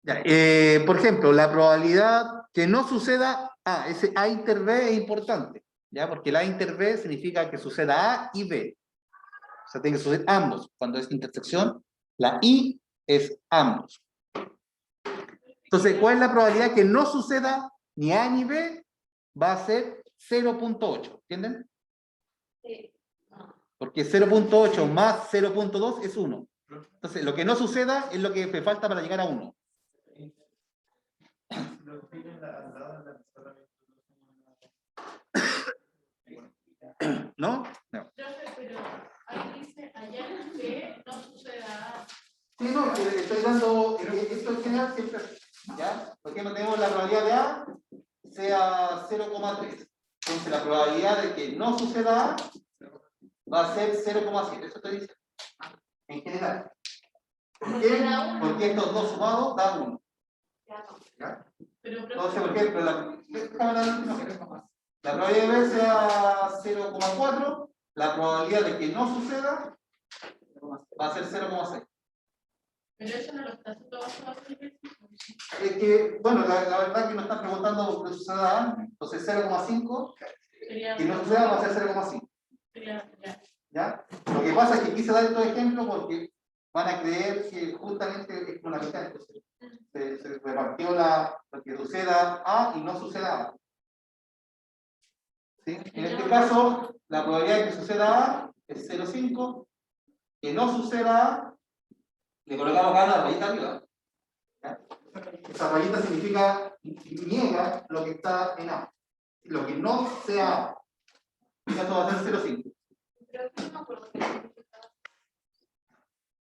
Ya, por ejemplo, la probabilidad que no suceda A, ese A inter B es importante, ¿ya? Porque el A inter B significa que suceda A y B. O sea, tiene que suceder ambos. Cuando es intersección, la I es ambos. Entonces, ¿cuál es la probabilidad que no suceda ni A ni B? Va a ser 0.8, ¿entienden? Sí. Porque 0.8 más 0.2 es 1. Entonces, lo que no suceda es lo que me falta para llegar a 1. ¿No? No. Pero ahí dice, allá que no suceda. Sí, no, estoy dando, esto en general siempre, ¿ya? Por ejemplo, tenemos la probabilidad de A sea 0,3. Entonces, la probabilidad de que no suceda A va a ser 0,7. Eso estoy diciendo. En general. ¿Por qué? Porque estos dos sumados dan 1. ¿Ya? Entonces, por ejemplo, la probabilidad de B sea 0,4, la probabilidad de que no suceda va a ser 0,6. Pero eso no lo está haciendo bajo el ejercicio. Es que, bueno, la verdad que nos están preguntando que suceda A, entonces 0,5, que no suceda va a ser 0,5. ¿Ya? Lo que pasa es que quise dar estos ejemplos porque van a creer que justamente es como la mitad, entonces se repartió lo que suceda A y no suceda A. ¿Sí? En este caso, la probabilidad de que suceda A es 0,5, que no suceda A, le colocamos acá la rayita arriba. ¿Ya? Esa rayita significa niega lo que está en A. Lo que no sea A. Esto va a ser 0,5.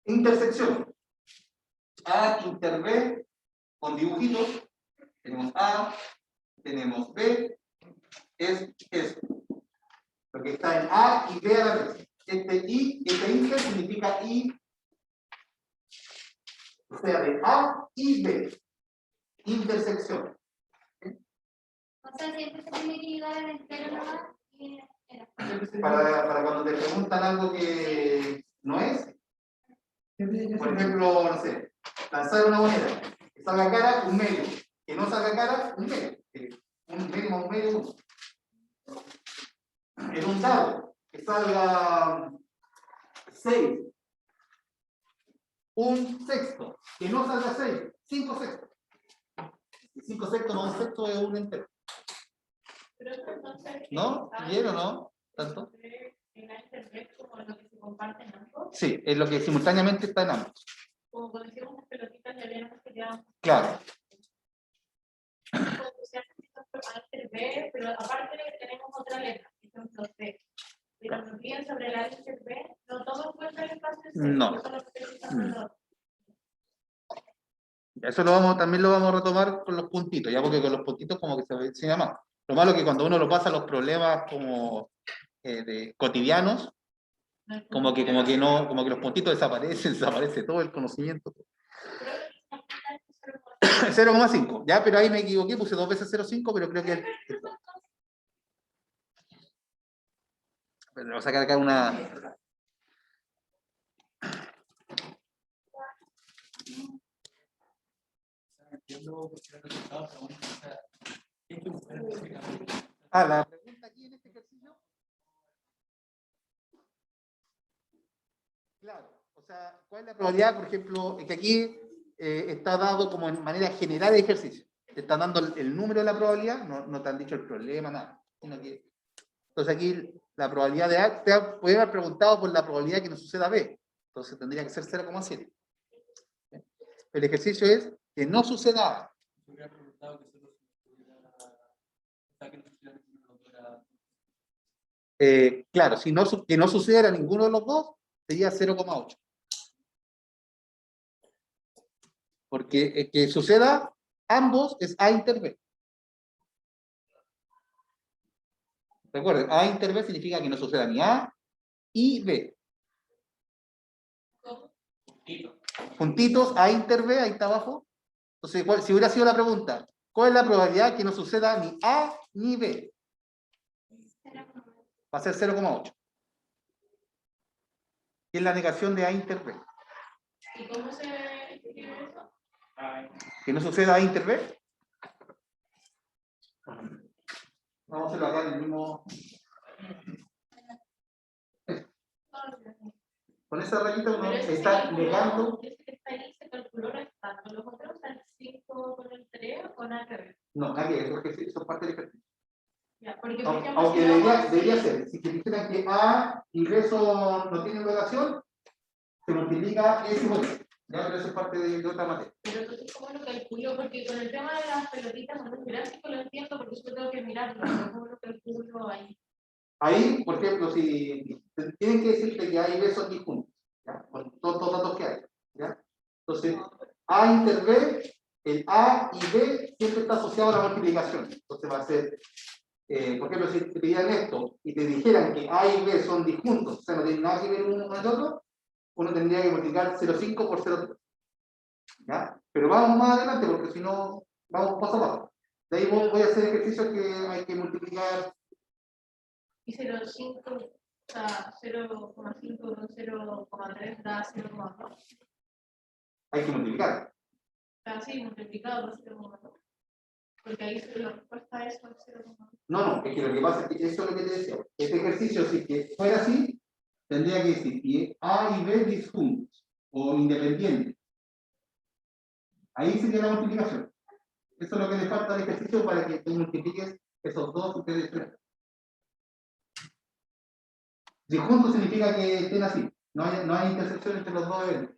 Intersección. A inter B con dibujitos. Tenemos A, tenemos B, es esto. Lo que está en A y B a la vez. Este inter significa I, o sea, de A y B. Intersección. O sea, siempre se tiene que llegar al entero nomás y era. Para cuando te preguntan algo que no es, por ejemplo, no sé, lanzar una moneda, que salga cara, un medio, que no salga cara, un medio, un medio más un medio, uno. En un dado, que salga 6, un sexto, que no salga 6, 5 sextos. 5 sextos más un sexto es un entero. ¿No? ¿Bien o no? ¿Tanto? Como lo que se comparte en ambos. Sí, es lo que simultáneamente está en ambos. Como cuando hicimos unas pelotitas y había unas que quedaban. Claro. B, pero aparte tenemos otra letra, ejemplo C. Pero nos piden sobre la inter B, no todo encuentra el espacio C. No. Eso es lo que estoy usando. Eso también lo vamos a retomar con los puntitos, ya porque con los puntitos como que se enseña más. Lo malo es que cuando uno lo pasa a los problemas como cotidianos, como que no, como que los puntitos desaparecen, desaparece todo el conocimiento. 0,5, ya, pero ahí me equivoqué, puse 2 veces 0,5, pero creo que voy a sacar acá una. La pregunta aquí en este ejercicio. Claro, o sea, ¿cuál es la probabilidad, por ejemplo, que aquí está dado como en manera general de ejercicio? Te están dando el número de la probabilidad, no te han dicho el problema, nada. Entonces aquí la probabilidad de A, te puede haber preguntado por la probabilidad que no suceda B. Entonces tendría que ser 0,7. El ejercicio es que no suceda A. Claro, si que no sucediera ninguno de los dos, sería 0,8. Porque que suceda ambos es A inter B. Recuerden, A inter B significa que no suceda ni A y B. Puntitos, A inter B, ahí está abajo. Entonces, si hubiera sido la pregunta, ¿cuál es la probabilidad que no suceda ni A ni B? Va a ser 0,8. Que es la negación de A inter B. ¿Y cómo se escribe eso? Que no suceda A inter B. Vamos a hacerlo acá en el mismo. Con esa rayita uno Pero ese está se calculó, negando. ese que está ahí se calculó restando. ¿Los otros el 5 con el 3 o nada que ver? No, nadie, eso es parte del ejercicio. Ya, porque por ejemplo, Aunque si lo hago debería así, ser, si te dijeran que A y B no tienen relación, se multiplica S por S. Ya, pero eso es parte de otra materia. pero entonces, ¿cómo lo calculo? Porque con el tema de las pelotitas en un gráfico lo entiendo porque yo tengo que mirarlo, pero ¿cómo lo calculo ahí? Ahí, por ejemplo, si tienen que decirte que A y B son disjuntos, ¿ya? Con todos los datos que hay, ¿ya? Entonces, A inter B, el A y B siempre está asociado a la multiplicación. Entonces va a ser, por ejemplo, si te pidieran esto y te dijeran que A y B son disjuntos, o sea, no tienen nada que ver uno con el otro, uno tendría que multiplicar 0,5 por 0,3. ¿Ya? Pero vamos más adelante porque si no, vamos paso a paso. De ahí voy a hacer ejercicios que hay que multiplicar. Y 0,5, o sea, 0,5 con 0,3 da 0,2. Hay que multiplicar. Así multiplicado por 0,2. Porque ahí la respuesta es 0,2. No, es que lo que pasa es que eso es lo que te decía. Este ejercicio, si que fuera así, tendría que decir que A y B disjuntos o independientes. Ahí sería la multiplicación. Eso es lo que le falta al ejercicio para que tú multipliques esos dos y te des 3. Disjuntos significa que estén así. No hay intersección entre los dos eventos.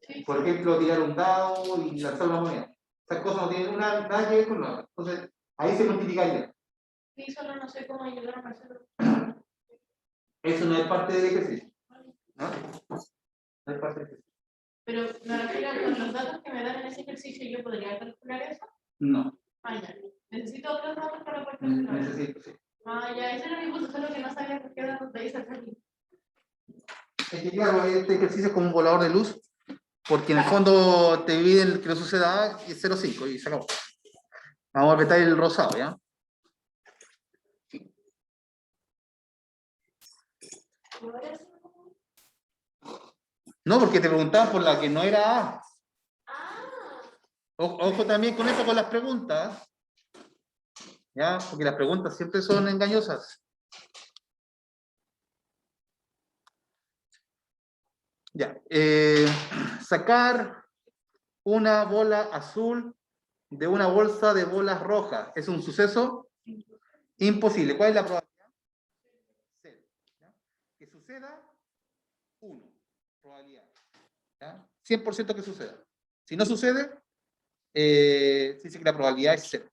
Sí, Por ejemplo, tirar un dado y lanzar una moneda. Esas cosas no tienen nada que ver con la otra. Entonces, ahí se multiplicaría. sí, solo no sé cómo ayudar a hacerlo. Eso no es parte del ejercicio. ¿No? No es parte del ejercicio. Pero me refiero a con los datos que me dan en ese ejercicio, ¿yo podría calcular eso? No. Ah, ya. Necesito otros datos para poder calcular eso. Necesito, sí. Ah, ya, eso era mi punto, solo que no sabía por qué datos de ahí sacar. Es que claro, este ejercicio es como un volador de luz, porque en el fondo te dividen que no suceda A y 0,5 y se acabó. Vamos a apretar el rosado, ¿ya? No, porque te preguntaban por la que no era A. Ojo también con eso, con las preguntas. ¿Ya? Porque las preguntas siempre son engañosas. Ya. Sacar una bola azul de una bolsa de bolas rojas. ¿Es un suceso? Imposible. ¿Cuál es la probabilidad? 0. ¿Ya? Que suceda, 1. Probabilidad. ¿Ya? 100% que suceda. Si no sucede, se dice que la probabilidad es 0.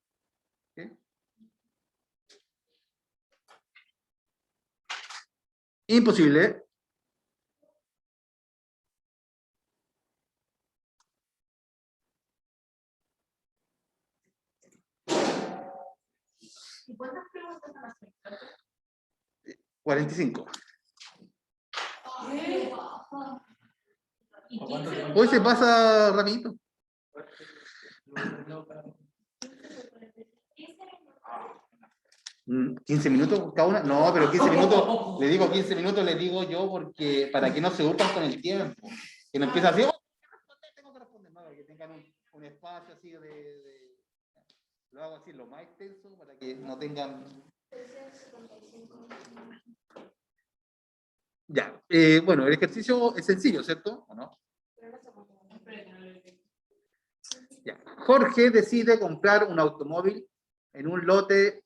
¿Okay? Imposible. ¿Eh? ¿Y cuántas preguntas van a hacer? 45. ¿Y 15? Hoy se pasa rapidito. 15 minutos cada una. No, pero 15 minutos, le digo 15 minutos, le digo yo, porque para que no se hurtan con el tiempo. Que no empieza así, tengo que responder. No, que tengan un espacio así lo hago así, lo más extenso, para que no tengan. Ya, bueno, el ejercicio es sencillo, ¿cierto? ¿O no? Ya. Jorge decide comprar un automóvil en un lote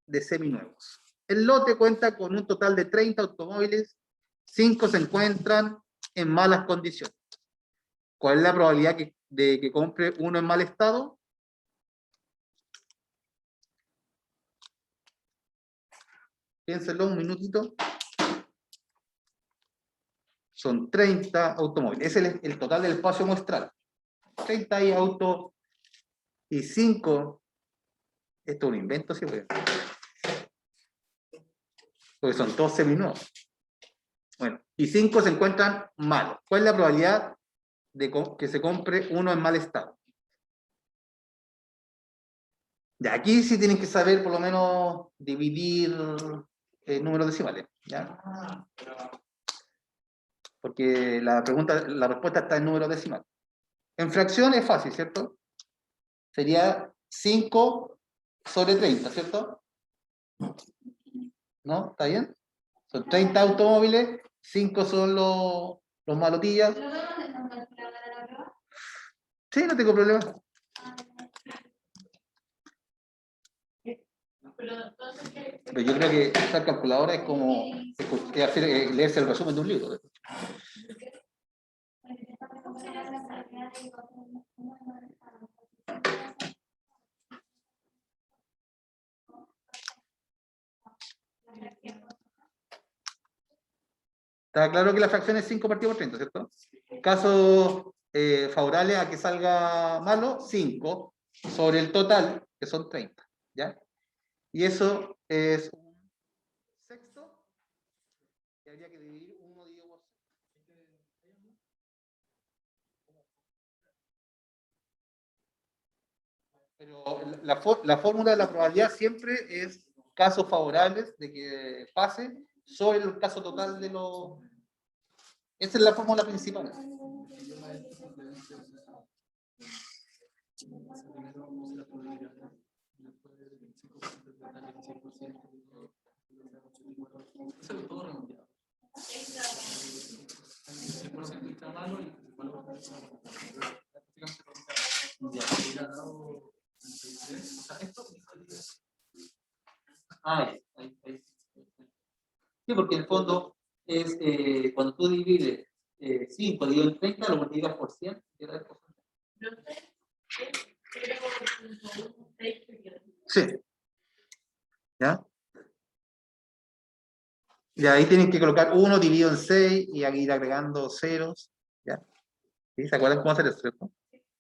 de seminuevos. El lote cuenta con un total de 30 automóviles, 5 se encuentran en malas condiciones. ¿Cuál es la probabilidad de que compre uno en mal estado? Piénsenlo un minutito. Son 30 automóviles. Ese es el total del espacio muestral. 30 hay autos y 5. Esto es un invento, ¿sí? Porque son todos seminuevos. Bueno, y 5 se encuentran malos. ¿Cuál es la probabilidad de que se compre uno en mal estado? Ya, aquí sí tienen que saber por lo menos dividir números decimales, ¿ya? Porque la respuesta está en números decimales. En fracción es fácil, ¿cierto? Sería 5 sobre 30, ¿cierto? ¿No? ¿Está bien? Son 30 automóviles, 5 son los malotillas. ¿Lo vemos en una calculadora de la prueba? Sí, no tengo problema. Pero entonces, ¿qué? Pero yo creo que esta calculadora es como leerse el resumen de un libro. Está claro que la fracción es 5 partido por 30, ¿cierto? Casos favorables a que salga malo, 5 sobre el total, que son 30, ¿ya? Y eso es un sexto, y habría que dividir 1 dividido por 6. Pero la fórmula de la probabilidad siempre es casos favorables de que pase sobre el caso total de los... Esa es la fórmula principal. Sí, porque en el fondo es cuando tú divides 5 dividido en 30, lo multiplicas por 100. No sé, creo que un 6 Sí. ¿Ya? Y ahí tienen que colocar 1 dividido en 6 y ir agregando ceros. ¿Ya? ¿Sí? ¿Se acuerdan cómo hacer eso, cierto?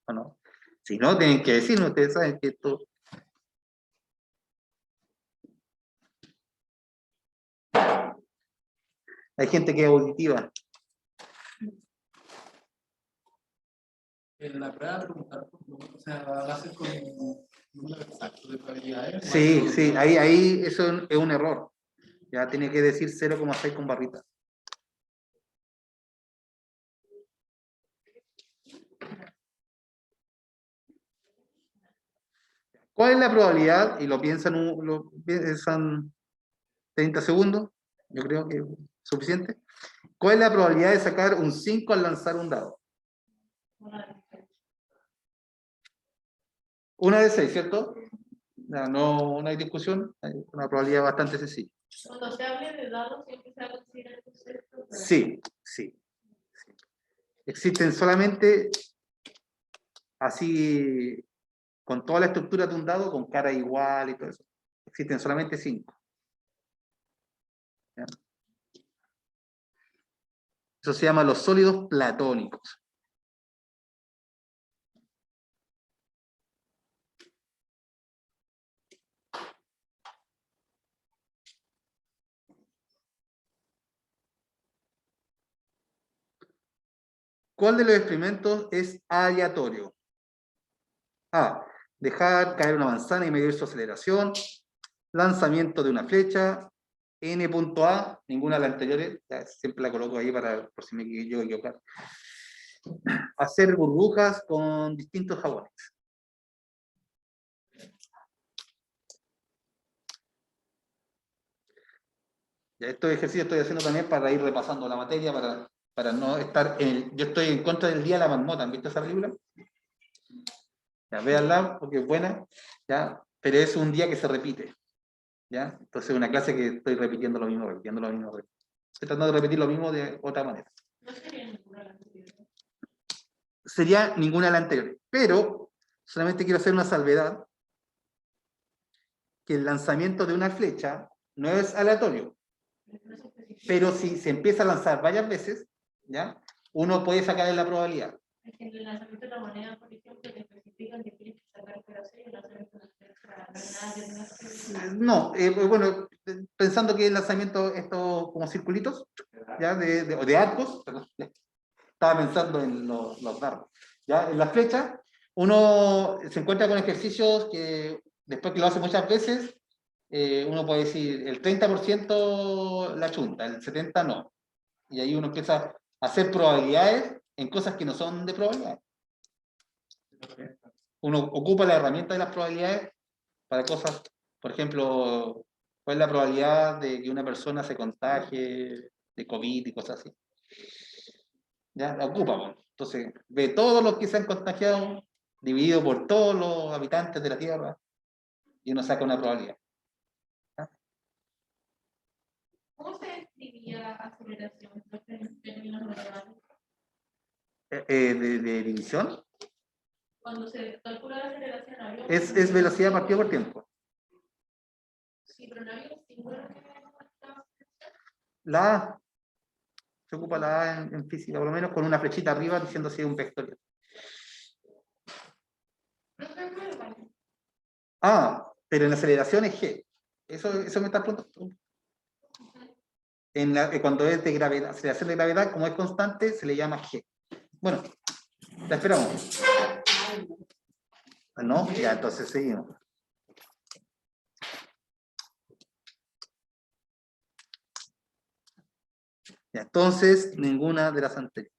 ¿O no? Si no, tienen que decirme, ustedes saben que esto... Hay gente que es auditiva. En la prueba preguntar, o sea, va a ser con un número exacto de probabilidades. Sí, sí, ahí eso es un error. Ya tiene que decir 0,6 con barrita. ¿Cuál es la probabilidad? Y lo piensan 30 segundos. Yo creo que es suficiente. ¿Cuál es la probabilidad de sacar un 5 al lanzar un dado? Una de 6, ¿cierto? No hay discusión. Hay una probabilidad bastante sencilla. Cuando se hable de dados, siempre se va a considerar el concepto. Sí, sí. Existen solamente así, con toda la estructura de un dado, con cara igual y todo eso. Existen solamente 5. ¿Ya? Eso se llama los sólidos platónicos. ¿Cuál de los experimentos es aleatorio? A. Dejar caer una manzana y medir su aceleración. Lanzamiento de una flecha. N.A. Ninguna de las anteriores. Siempre la coloco ahí por si me llego a equivocar. Hacer burbujas con distintos jabones. Ya, estos ejercicios estoy haciendo también para ir repasando la materia, para no estar yo estoy en contra del día de la marmota. ¿Han visto esa película? Ya, véanla porque es buena, ¿ya? Pero es un día que se repite, ¿ya? Entonces es una clase que estoy repitiendo lo mismo. Estoy tratando de repetir lo mismo de otra manera. No sería ninguna de las anteriores. Sería ninguna de las anteriores, pero solamente quiero hacer una salvedad, que el lanzamiento de una flecha no es aleatorio, pero si se empieza a lanzar varias veces, ¿ya? Uno puede sacarle la probabilidad. Es que en el lanzamiento de la moneda, por ejemplo, te especifican que tienes que sacar 0,6 y no hacer No, bueno, pensando que el lanzamiento, estos como circulitos, ¿ya? De arcos, perdón, estaba pensando en los dardos. ¿Ya? En las flechas, uno se encuentra con ejercicios que después que lo hace muchas veces, uno puede decir el 30% la chunta, el 70% no. Y ahí uno empieza a hacer probabilidades en cosas que no son de probabilidad. Uno ocupa la herramienta de las probabilidades para cosas, por ejemplo, ¿cuál es la probabilidad de que una persona se contagie de COVID y cosas así? Ya, la ocupa, pues. Entonces, ve todos los que se han contagiado, dividido por todos los habitantes de la Tierra, y uno saca una probabilidad. ¿Cómo se describía la aceleración en términos naturales? De división, Cuando se calcula la aceleración, había es velocidad partida por tiempo. Sí, pero no había un símbolo que marcaba. La A, se ocupa la A en física, por lo menos con una flechita arriba diciendo si es un vectorial. No se acuerdan. Ah, pero en aceleración es G. Eso me está preguntando. Cuando es de gravedad, aceleración de gravedad, como es constante, se le llama G. Bueno, la esperamos. ¿No? Ya, entonces seguimos. Ya, entonces, ninguna de las anteriores.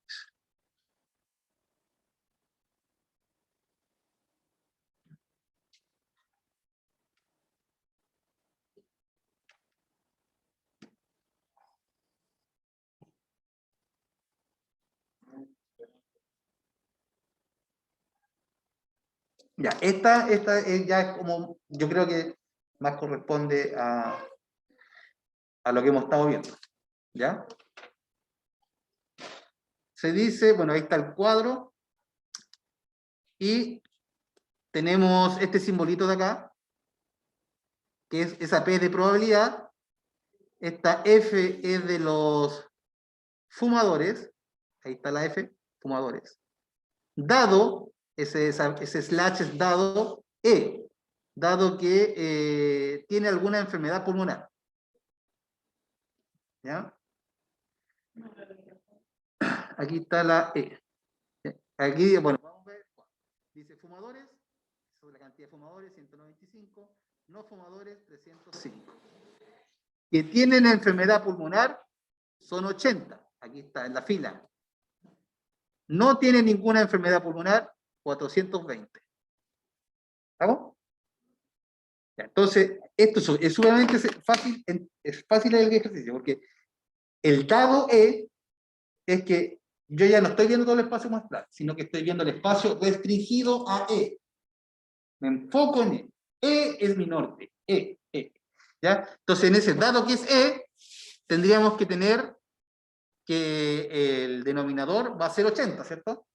Ya, esta ya es como, yo creo que más corresponde a lo que hemos estado viendo. ¿Ya? Se dice, bueno, ahí está el cuadro, y tenemos este simbolito de acá, que es esa P de probabilidad. Esta F es de los fumadores, ahí está la F, fumadores. Dado, ese slash es dado E, dado que tiene alguna enfermedad pulmonar. ¿Ya? Aquí está la E. Aquí, bueno, vamos a ver. Dice fumadores, sobre la cantidad de fumadores, 195, no fumadores, 305. Que tienen enfermedad pulmonar, son 80. Aquí está, en la fila. No tienen ninguna enfermedad pulmonar, 420. ¿Estamos? Ya, entonces, esto es sumamente fácil, es fácil el ejercicio, porque el dado E es que yo ya no estoy viendo todo el espacio muestral, sino que estoy viendo el espacio restringido a E. Me enfoco en E. E es mi norte. E. ¿Ya? Entonces, en ese dado que es E, tendríamos que tener que el denominador va a ser 80, ¿cierto?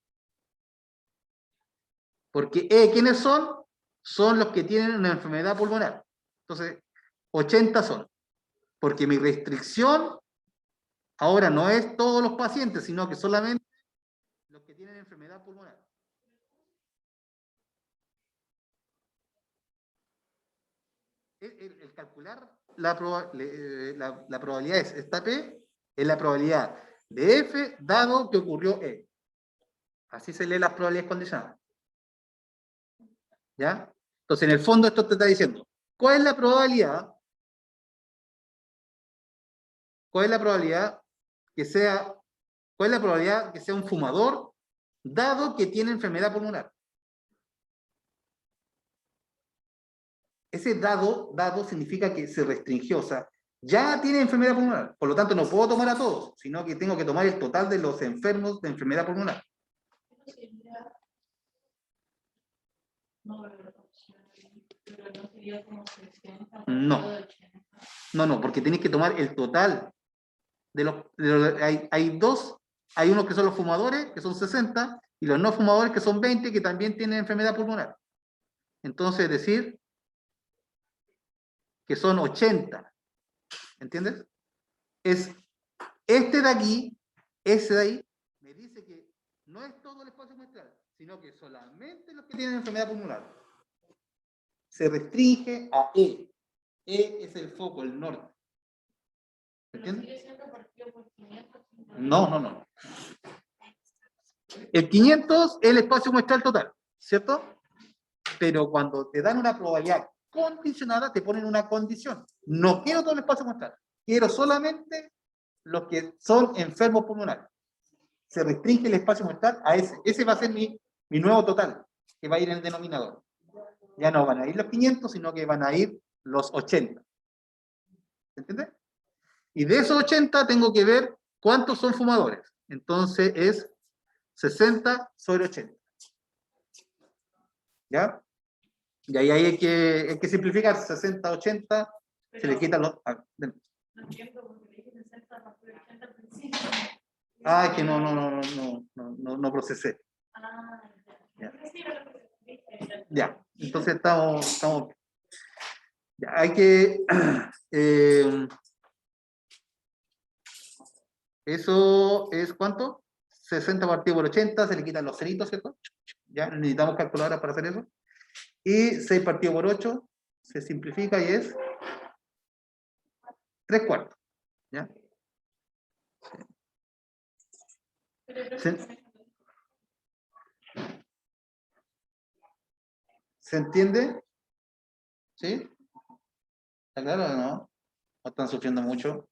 Porque E, ¿quiénes son? Son los que tienen una enfermedad pulmonar. Entonces, 80 son. Porque mi restricción ahora no es todos los pacientes, sino que solamente los que tienen enfermedad pulmonar. El calcular la probabilidad es esta P, es la probabilidad de F dado que ocurrió E. Así se lee las probabilidades condicionadas. ¿Ya? Entonces, en el fondo esto te está diciendo, ¿cuál es la probabilidad? ¿Cuál es la probabilidad que sea, cuál es la probabilidad que sea un fumador dado que tiene enfermedad pulmonar? Ese dado significa que se restringió, o sea, ya tiene enfermedad pulmonar, por lo tanto no puedo tomar a todos, sino que tengo que tomar el total de los enfermos de enfermedad pulmonar. No, porque tienes que tomar el total hay unos que son los fumadores, que son 60, y los no fumadores, que son 20, que también tienen enfermedad pulmonar. Entonces, decir que son 80, ¿entiendes? Es este de aquí, ese de ahí, me dice que no es todo el espacio muestral, sino que solamente los que tienen enfermedad pulmonar. Se restringe a E. E es el foco, el norte. ¿Entiendes? No. El 500 es el espacio muestral total, ¿cierto? Pero cuando te dan una probabilidad condicionada, te ponen una condición. No quiero todo el espacio muestral. Quiero solamente los que son enfermos pulmonares. Se restringe el espacio muestral a ese. Ese va a ser mi nuevo total. que va a ir en el denominador. Ya no van a ir los 500, sino que van a ir los 80. ¿Se entiende? Y de esos 80 tengo que ver cuántos son fumadores. Entonces es 60 sobre 80. ¿Ya? Y ahí hay que simplificar. 60, 80, se le quitan los... No entiendo porque le dije 60 a partir de 80 al principio. Es que no procesé. Ah, Ya. sí, era lo que dije. Ya, entonces estamos ya, hay que eso es ¿cuánto? 60 partido por 80, se le quitan los ceritos, ¿cierto? Ya necesitamos calculadoras para hacer eso. Y 6 partido por 8 se simplifica y es 3/4. ¿Ya? ¿Se entiende? ¿Sí? ¿Está claro o no? ¿No están sufriendo mucho?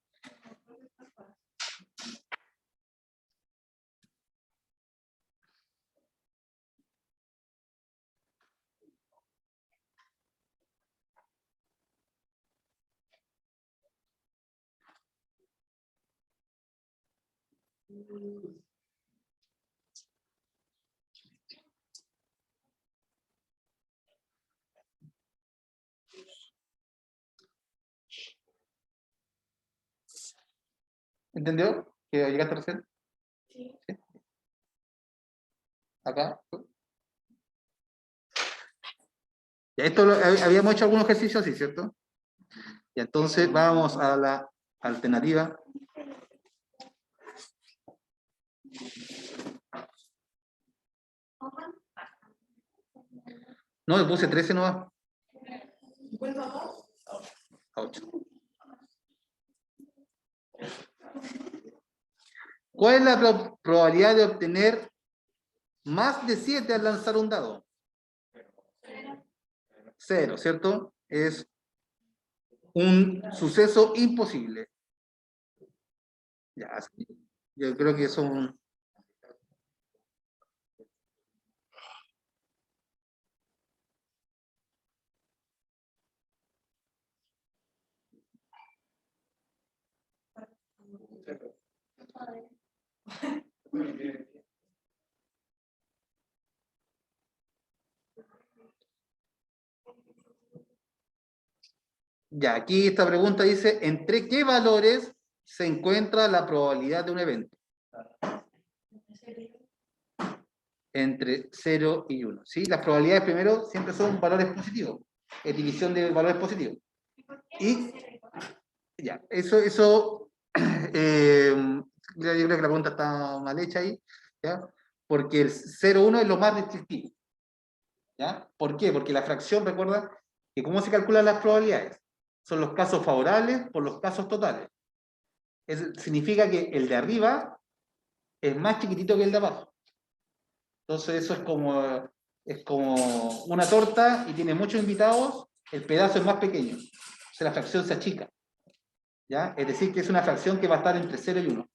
¿Entendió? ¿Que llegaste recién? Sí. Acá. Ya, esto habíamos hecho algunos ejercicios así, ¿cierto? Y entonces vamos a la alternativa. No, le puse 13 nomás. ¿Vuelvo a vos? A 8. ¿Cuál es la probabilidad de obtener más de 7 al lanzar un dado? 0, ¿cierto? Es un suceso imposible. Ya, yo creo que son... Ya, aquí esta pregunta dice, ¿entre qué valores se encuentra la probabilidad de un evento? Entre 0 y 1. ¿Sí? Las probabilidades primero siempre son valores positivos, es división de valores positivos. Y ya, eso yo creo que la pregunta está mal hecha ahí, ¿ya? Porque el 0,1 es lo más restrictivo. ¿Ya? ¿Por qué? Porque la fracción, recuerda, que cómo se calculan las probabilidades. Son los casos favorables por los casos totales. Significa que el de arriba es más chiquitito que el de abajo. Entonces eso es como una torta y tiene muchos invitados, el pedazo es más pequeño. O sea, la fracción se achica. ¿Ya? Es decir, que es una fracción que va a estar entre 0 y 1.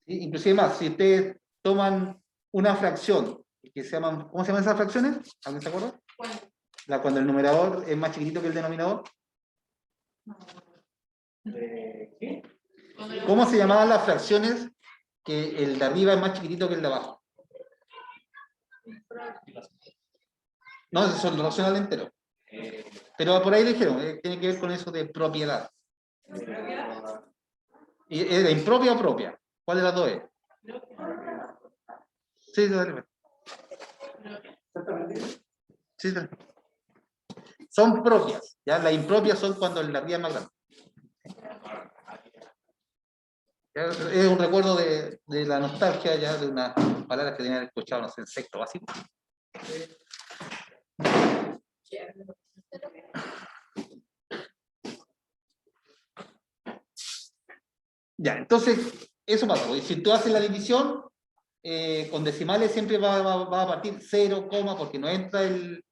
¿Sí? Inclusive más, si ustedes toman una fracción, que se llaman, ¿cómo se llaman esas fracciones? ¿Alguien se acuerda? Cuando el numerador es más chiquitito que el denominador. ¿Cómo se llamaban las fracciones que el de arriba es más chiquitito que el de abajo? No, son relación al entero. Pero por ahí dijeron, tiene que ver con eso de propiedad. ¿Y de impropia o propia? ¿Cuál de las dos es? Sí, dale. Sí, dale. Son propias, ¿ya? Las impropias son cuando el de arriba es más grande. Es un recuerdo de la nostalgia ya de unas palabras que tenían escuchado, no sé, en sexto básico. Ya, entonces, eso pasa. Porque si tú haces la división, con decimales siempre va a partir 0, porque no entra el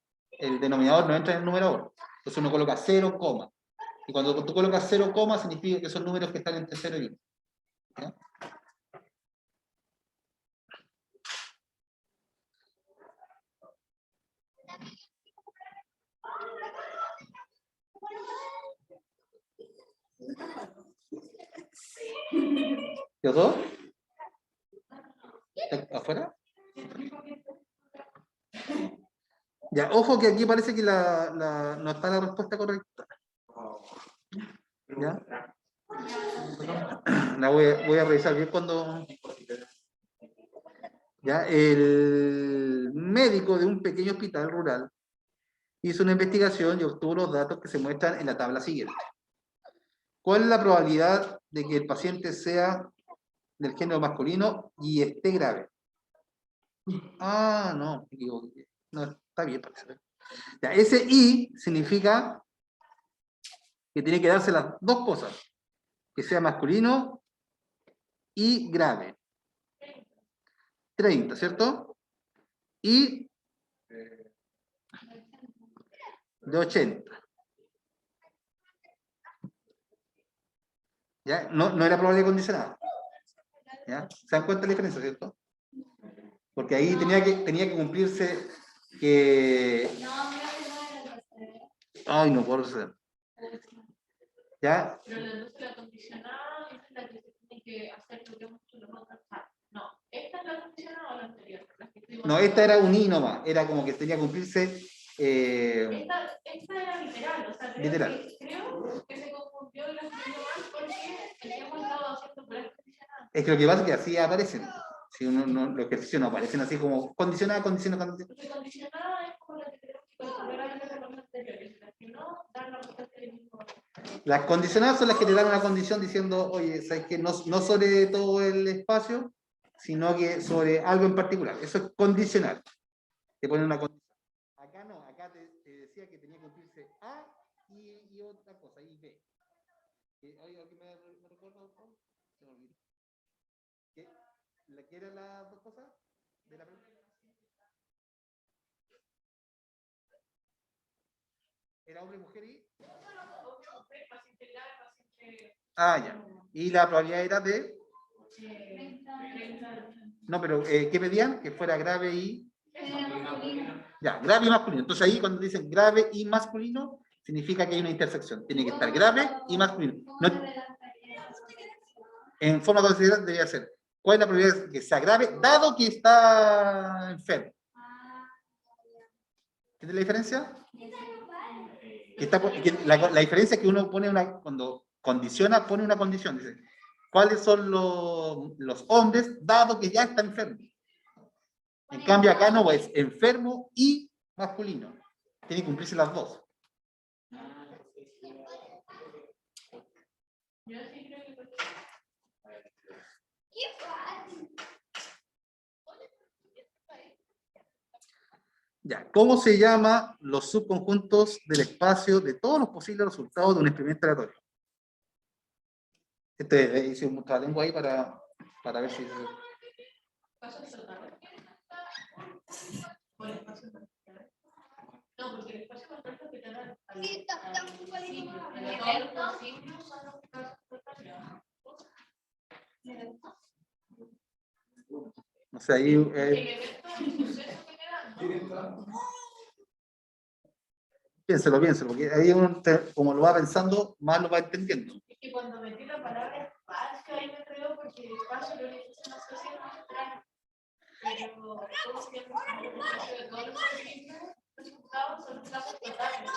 denominador, no entra en el numerador. Entonces uno coloca 0, y cuando tú colocas 0, significa que son números que están entre 0 y 1. ¿Ya? ¿Los dos? ¿Está afuera? Ya, ojo que aquí parece que no está la respuesta correcta. ¿Ya? La voy a revisar bien cuando... ¿Ya? El médico de un pequeño hospital rural hizo una investigación y obtuvo los datos que se muestran en la tabla siguiente. ¿Cuál es la probabilidad de que el paciente sea del género masculino y esté grave? Ah, no, me equivoqué. No, está bien, parece. Ya, ese I significa que tiene que darse las dos cosas, que sea masculino y grave. 30, ¿cierto? Y de 80. ¿Ya? No era probabilidad condicionada. ¿Ya? ¿Se dan cuenta la diferencia, cierto? Porque ahí tenía que cumplirse que... Ay, no puedo ser. ¿Ya? Pero la condicionada es la que se tiene que hacer lo que hemos hecho los otros. No, ¿esta es la condicionada o la anterior? No, esta era un I nomás. Era como que tenía que cumplirse... Esta era literal, o sea, literal. creo que se confundió y la escribió mal porque el que hemos estado haciendo por el condicionado. Es que lo que pasa es que así aparecen. Si uno los ejercicios no aparecen así como condicionada, condicionada, condicionada. Porque condicionada es como la que tenemos que considerar en los problemas anteriores, las que no dan la respuesta del mismo. Las condicionadas son las que te dan una condición diciendo, oye, ¿sabes qué? No sobre todo el espacio, sino que sobre algo en particular. Eso es condicional. Te ponen una condición. Acá no, acá te decía que tenía que cumplirse A y otra cosa, y B. Oye, ¿aquí me recuerda, por favor? Se me olvidó. ¿Qué eran las dos cosas de la pregunta? ¿Era hombre, mujer y...? Ah, ya. ¿Y la probabilidad era de...? No, pero ¿qué pedían? Que fuera grave y... Ya, grave y masculino. Entonces ahí cuando dicen grave y masculino, significa que hay una intersección. Tiene que estar grave y masculino. No, en forma considerada debería ser. ¿Cuál es la probabilidad de que sea grave, dado que está enfermo? ¿Entiendes la diferencia? La diferencia es que uno pone cuando condiciona, pone una condición. Dice, ¿cuáles son los hombres, dado que ya está enfermo? En cambio acá no es enfermo y masculino. Tiene que cumplirse las dos. Yo sí creo que... Ya, ¿cómo se llama los subconjuntos del espacio de todos los posibles resultados de un experimento aleatorio? Hice un lengua ahí para ver si... No, porque el espacio completo que te da al no sé, ahí... piénselo, porque ahí uno, como lo va pensando, más lo va entendiendo. Es que cuando metí la palabra espacio, ahí me creo porque el espacio lo que no sé si es más extraño. Pero todos tienen el espacio de todos los resultados son plazos totales.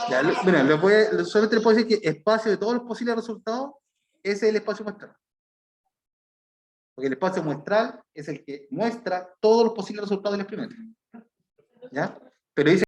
Ya, bueno, solamente le puedo decir que espacio de todos los posibles resultados, ese es el espacio muestral. Porque el espacio muestral es el que muestra todos los posibles resultados del experimento. ¿Ya? Pero dice